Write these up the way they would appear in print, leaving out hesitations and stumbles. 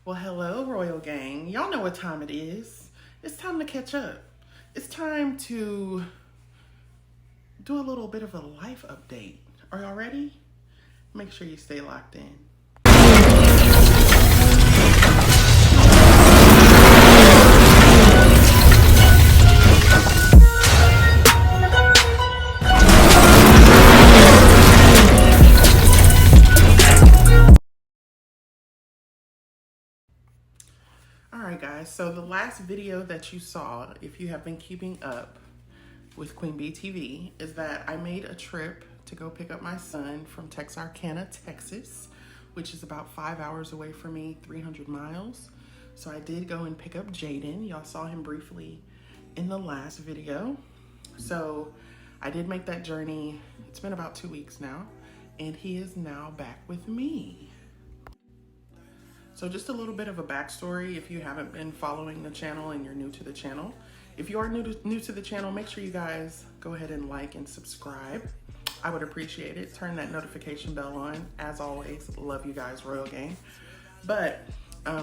Well, hello, Royal Gang. Y'all know what time it is. It's time to catch up. It's time to do a little bit of a life update. Are y'all ready? Make sure you stay locked in. All right, guys. So the last video that you saw, if you have been keeping up with Queen Bee TV, is that I made a trip to go pick up my son from Texarkana, Texas, which is about 5 hours away from me, 300 miles. So I did go and pick up Jaden. Y'all saw him briefly in the last video. So I did make that journey. It's been about 2 weeks now, and he is now back with me. So just a little bit of a backstory if you haven't been following the channel and you're new to the channel. If you are new to the channel, make sure you guys go ahead and like and subscribe. I would appreciate it. Turn that notification bell on. As always, love you guys, Royal Gang. But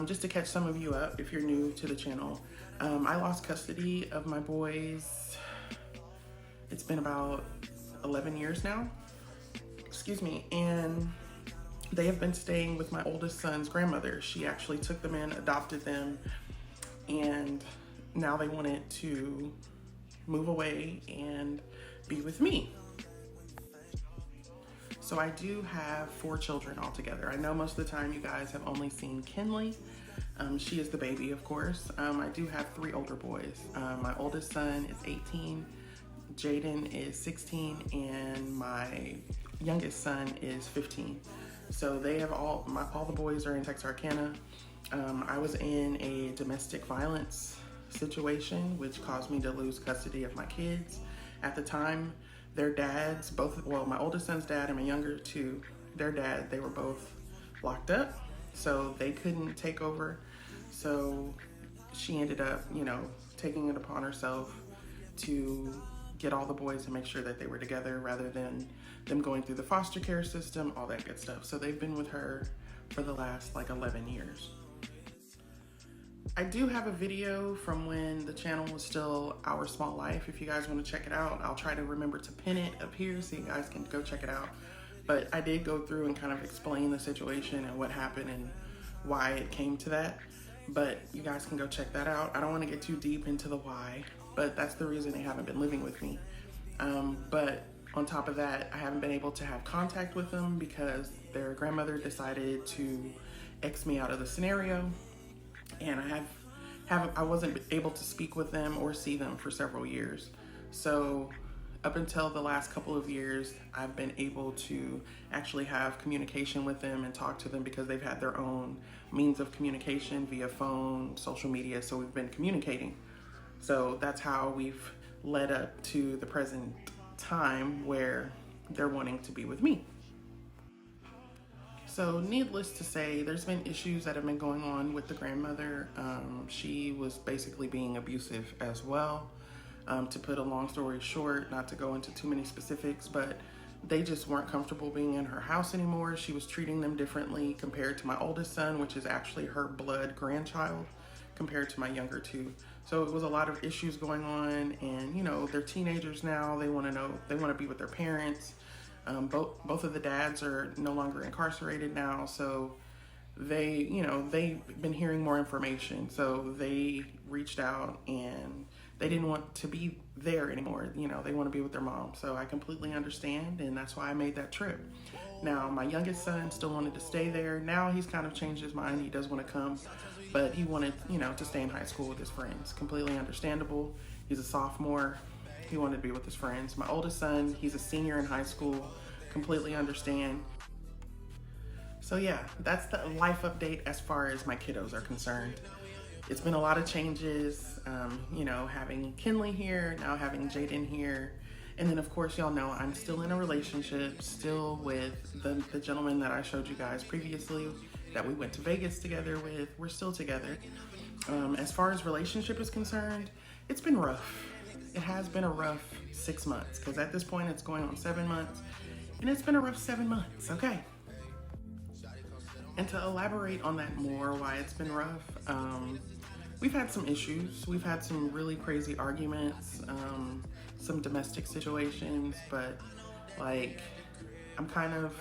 just to catch some of you up, if you're new to the channel, I lost custody of my boys. It's been about 11 years now. Excuse me. And they have been staying with my oldest son's grandmother. She actually took them in, adopted them, and now they wanted to move away and be with me. So I do have 4 children altogether. I know most of the time you guys have only seen Kinley. She is the baby, of course. I do have 3 older boys. My oldest son is 18, Jaden is 16, and my youngest son is 15. So they have all the boys are in Texarkana. I was in a domestic violence situation, which caused me to lose custody of my kids. At the time, their dads, my oldest son's dad and my younger two, their dad, they were both locked up, so they couldn't take over. So she ended up, taking it upon herself to get all the boys and make sure that they were together rather than them going through the foster care system, all that good stuff. So they've been with her for the last 11 years. I do have a video from when the channel was still Our Small Life. If you guys want to check it out, I'll try to remember to pin it up here so you guys can go check it out. But I did go through and kind of explain the situation and what happened and why it came to that. But you guys can go check that out. I don't want to get too deep into the why, but that's the reason they haven't been living with me. But on top of that, I haven't been able to have contact with them because their grandmother decided to X me out of the scenario, and I wasn't able to speak with them or see them for several years. So up until the last couple of years, I've been able to actually have communication with them and talk to them because they've had their own means of communication via phone, social media, so we've been communicating. So that's how we've led up to the present time where they're wanting to be with me. So needless to say, there's been issues that have been going on with the grandmother. She was basically being abusive as well. To put a long story short, not to go into too many specifics, but they just weren't comfortable being in her house anymore. She was treating them differently compared to my oldest son, which is actually her blood grandchild, compared to my younger two. So it was a lot of issues going on, and they're teenagers now. They want to be with their parents. Both of the dads are no longer incarcerated now, so they've been hearing more information. So they reached out and they didn't want to be there anymore. They want to be with their mom. So I completely understand, and that's why I made that trip. Now, my youngest son still wanted to stay there. Now he's kind of changed his mind. He does want to come, but he wanted, to stay in high school with his friends. Completely understandable. He's a sophomore. He wanted to be with his friends. My oldest son, he's a senior in high school. Completely understand. So yeah, that's the life update as far as my kiddos are concerned. It's been a lot of changes, having Kinley here, now having Jaden here. And then of course, y'all know I'm still in a relationship, still with the gentleman that I showed you guys previously that we went to Vegas together with. We're still together. As far as relationship is concerned, it's been rough. It has been a rough 6 months, because at this point it's going on 7 months, and it's been a rough 7 months, okay? And to elaborate on that more, why it's been rough, we've had some issues. We've had some really crazy arguments, some domestic situations, but like, I'm kind of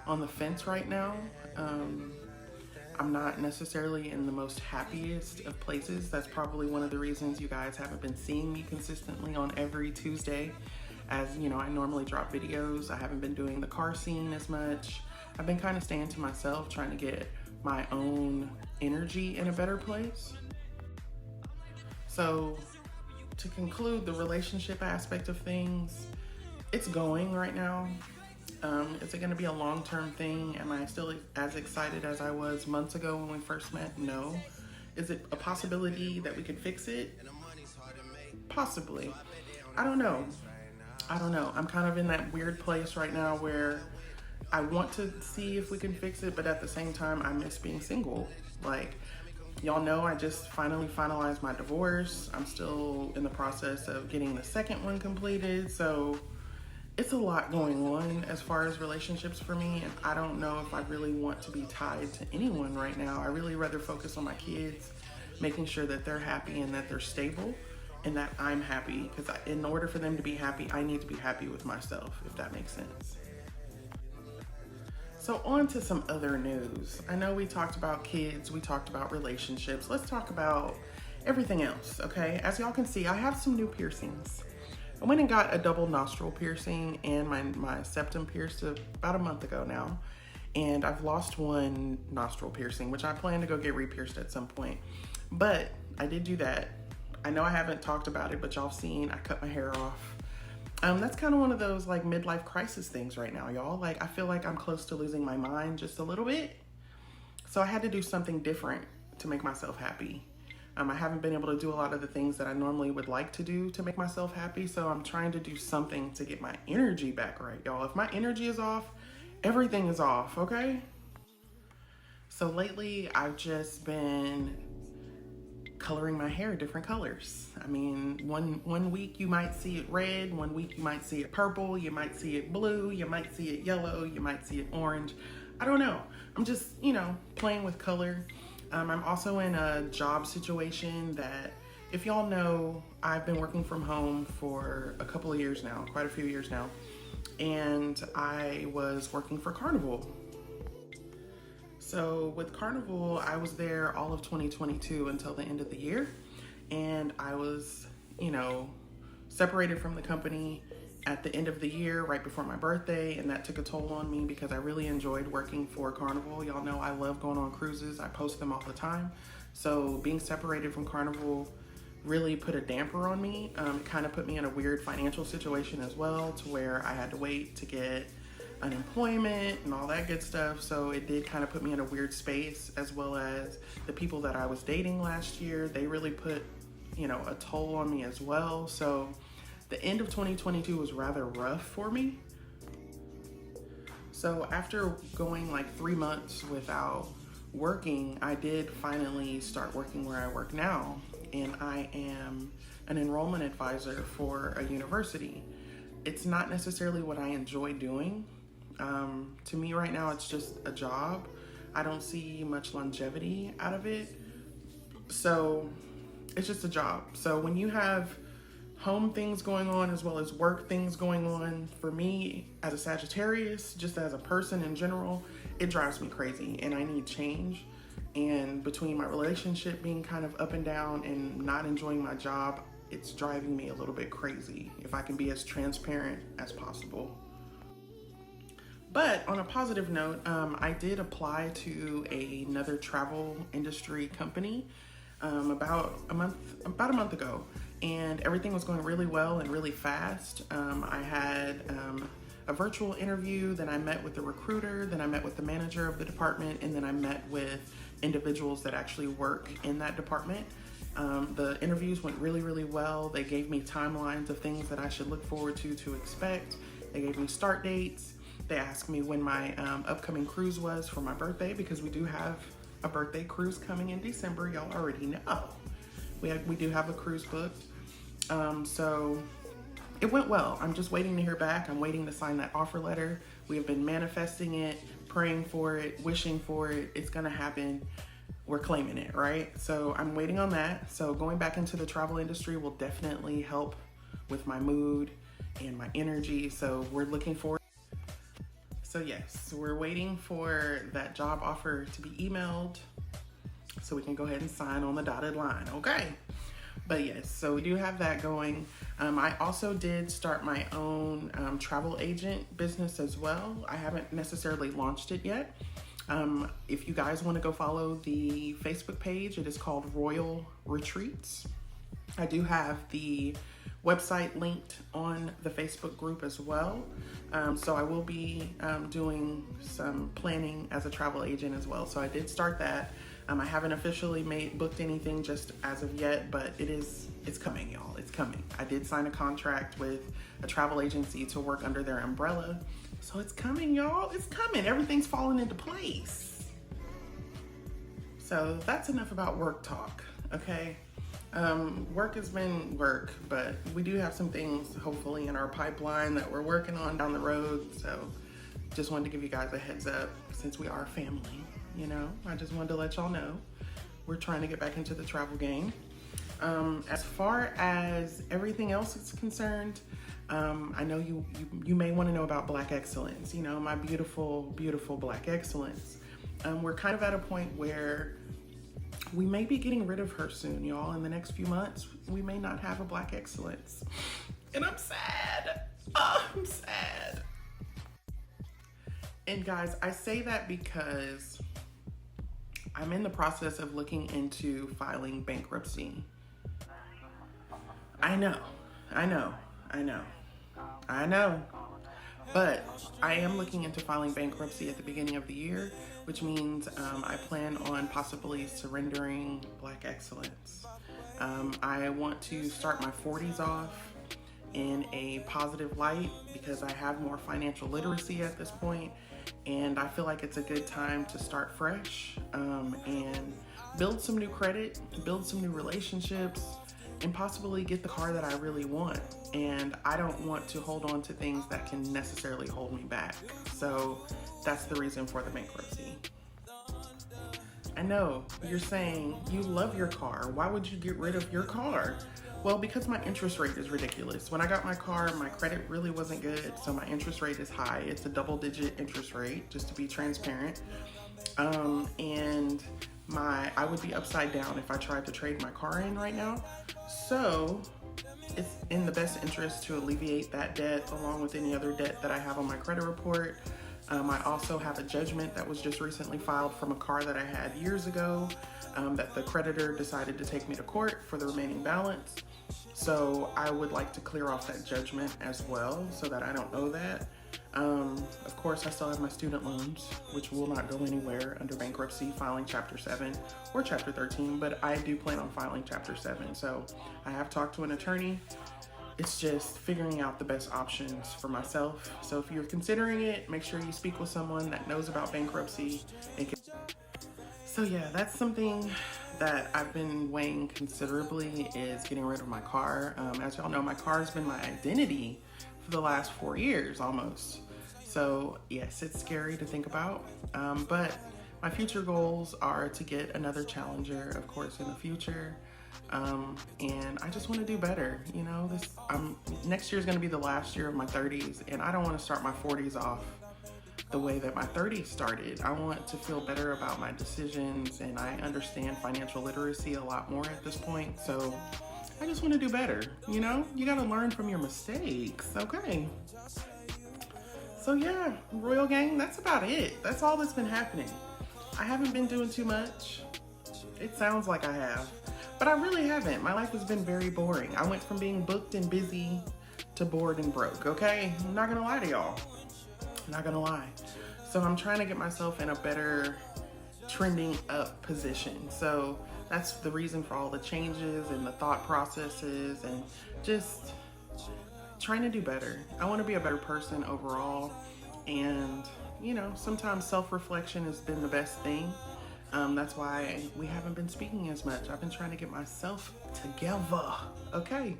on the fence right now. I'm not necessarily in the most happiest of places. That's probably one of the reasons you guys haven't been seeing me consistently on every Tuesday. As you know, I normally drop videos. I haven't been doing the car scene as much. I've been kind of staying to myself, trying to get my own energy in a better place. So to conclude the relationship aspect of things, it's going right now. Is it going to be a long-term thing? Am I still as excited as I was months ago when we first met? No. Is it a possibility that we could fix it? Possibly. I don't know. I'm kind of in that weird place right now where I want to see if we can fix it, but at the same time, I miss being single. Like, y'all know I just finally finalized my divorce. I'm still in the process of getting the second one completed, so it's a lot going on as far as relationships for me, and I don't know if I really want to be tied to anyone right now. I really rather focus on my kids, making sure that they're happy and that they're stable and that I'm happy, because in order for them to be happy, I need to be happy with myself, if that makes sense. So on to some other news. I know we talked about kids, we talked about relationships. Let's talk about everything else, okay? As y'all can see, I have some new piercings. I went and got a double nostril piercing and my septum pierced about a month ago now. And I've lost one nostril piercing, which I plan to go get re-pierced at some point. But I did do that. I know I haven't talked about it, but y'all seen I cut my hair off. That's kind of one of those like midlife crisis things right now, y'all. Like, I feel like I'm close to losing my mind just a little bit. So I had to do something different to make myself happy. I haven't been able to do a lot of the things that I normally would like to do to make myself happy. So I'm trying to do something to get my energy back right, y'all. If my energy is off, everything is off, okay? So lately I've just been coloring my hair different colors. I mean, one week you might see it red, one week you might see it purple, you might see it blue, you might see it yellow, you might see it orange. I don't know. I'm just, playing with color. I'm also in a job situation that, if y'all know, I've been working from home for a couple of years now, quite a few years now, and I was working for Carnival. So with Carnival, I was there all of 2022 until the end of the year, and I was, separated from the company at the end of the year, right before my birthday, and that took a toll on me because I really enjoyed working for Carnival. Y'all know I love going on cruises. I post them all the time. So being separated from Carnival really put a damper on me. It kind of put me in a weird financial situation as well, to where I had to wait to get unemployment and all that good stuff. So it did kind of put me in a weird space, as well as the people that I was dating last year. They really put, a toll on me as well. So the end of 2022 was rather rough for me. So after going like 3 months without working, I did finally start working where I work now. And I am an enrollment advisor for a university. It's not necessarily what I enjoy doing. To me right now, it's just a job. I don't see much longevity out of it. So it's just a job. So when you have home things going on as well as work things going on, for me as a Sagittarius, just as a person in general, it drives me crazy and I need change. And between my relationship being kind of up and down and not enjoying my job, it's driving me a little bit crazy, if I can be as transparent as possible. But on a positive note, I did apply to another travel industry company about a month ago, and everything was going really well and really fast. I had a virtual interview, then I met with the recruiter, then I met with the manager of the department, and then I met with individuals that actually work in that department. The interviews went really, really well. They gave me timelines of things that I should look forward to expect. They gave me start dates. They asked me when my upcoming cruise was for my birthday, because we do have a birthday cruise coming in December. Y'all already know. We do have a cruise booked. So it went well. I'm just waiting to hear back. I'm waiting to sign that offer letter. We have been manifesting it, praying for it, wishing for it. It's gonna happen. We're claiming it, right? So I'm waiting on that. So going back into the travel industry will definitely help with my mood and my energy. So we're looking forward. So yes, we're waiting for that job offer to be emailed so we can go ahead and sign on the dotted line, okay? But yes, so we do have that going. I also did start my own travel agent business as well. I haven't necessarily launched it yet. If you guys want to go follow the Facebook page, it is called Royal Retreats. I do have the website linked on the Facebook group as well. So I will be doing some planning as a travel agent as well. So I did start that. I haven't officially booked anything just as of yet, but it's coming, y'all. It's coming. I did sign a contract with a travel agency to work under their umbrella. So it's coming, y'all. It's coming. Everything's falling into place. So that's enough about work talk, okay? Work has been work, but we do have some things hopefully in our pipeline that we're working on down the road. So just wanted to give you guys a heads up since we are family, you know. I just wanted to let y'all know we're trying to get back into the travel game. As far as everything else is concerned, I know you may want to know about Black Excellence, you know, my beautiful, beautiful Black Excellence. We're kind of at a point where we may be getting rid of her soon, y'all. In the next few months, we may not have a Black Excellence. And I'm sad. Oh, I'm sad. And guys, I say that because I'm in the process of looking into filing bankruptcy. I know. But I am looking into filing bankruptcy at the beginning of the year, which means I plan on possibly surrendering Black Excellence. I want to start my 40s off in a positive light because I have more financial literacy at this point, and I feel like it's a good time to start fresh and build some new credit, build some new relationships, and possibly get the car that I really want. And I don't want to hold on to things that can necessarily hold me back. So that's the reason for the bankruptcy. I know you're saying you love your car. Why would you get rid of your car? Well, because my interest rate is ridiculous. When I got my car, my credit really wasn't good, so my interest rate is high. It's a double-digit interest rate, just to be transparent. And I would be upside down if I tried to trade my car in right now. So it's in the best interest to alleviate that debt along with any other debt that I have on my credit report. I also have a judgment that was just recently filed from a car that I had years ago that the creditor decided to take me to court for the remaining balance. So I would like to clear off that judgment as well so that I don't owe that. Of course, I still have my student loans, which will not go anywhere under bankruptcy, filing Chapter 7 or Chapter 13, but I do plan on filing Chapter 7. So I have talked to an attorney. It's just figuring out the best options for myself. So if you're considering it, make sure you speak with someone that knows about bankruptcy. So yeah, that's something that I've been weighing considerably, is getting rid of my car. As y'all know, my car has been my identity for the last 4 years almost. So yes, it's scary to think about, but my future goals are to get another Challenger, of course, in the future. And I just want to do better. You know, next year is going to be the last year of my 30s, and I don't want to start my 40s off the way that my 30s started. I want to feel better about my decisions, and I understand financial literacy a lot more at this point. So I just want to do better. You know, you got to learn from your mistakes. Okay. So yeah, Royal Gang, that's about it. That's all that's been happening. I haven't been doing too much. It sounds like I have, but I really haven't. My life has been very boring. I went from being booked and busy to bored and broke, okay? I'm not gonna lie to y'all. I'm not gonna lie. So I'm trying to get myself in a better trending up position. So that's the reason for all the changes and the thought processes and just trying to do better. I want to be a better person overall. And, you know, sometimes self-reflection has been the best thing. That's why we haven't been speaking as much. I've been trying to get myself together, okay?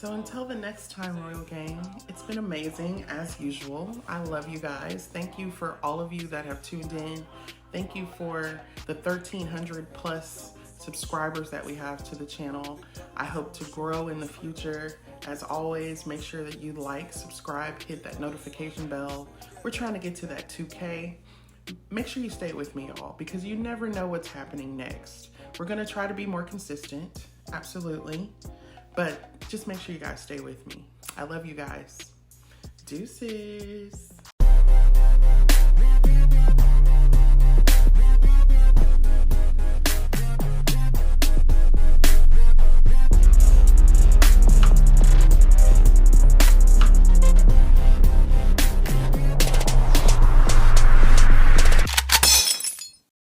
So until the next time, Royal Gang, it's been amazing as usual. I love you guys. Thank you for all of you that have tuned in. Thank you for the 1,300 plus subscribers that we have to the channel. I hope to grow in the future. As always, make sure that you like, subscribe, hit that notification bell. We're trying to get to that 2K. Make sure you stay with me, y'all, because you never know what's happening next. We're gonna try to be more consistent, absolutely. But just make sure you guys stay with me. I love you guys. Deuces.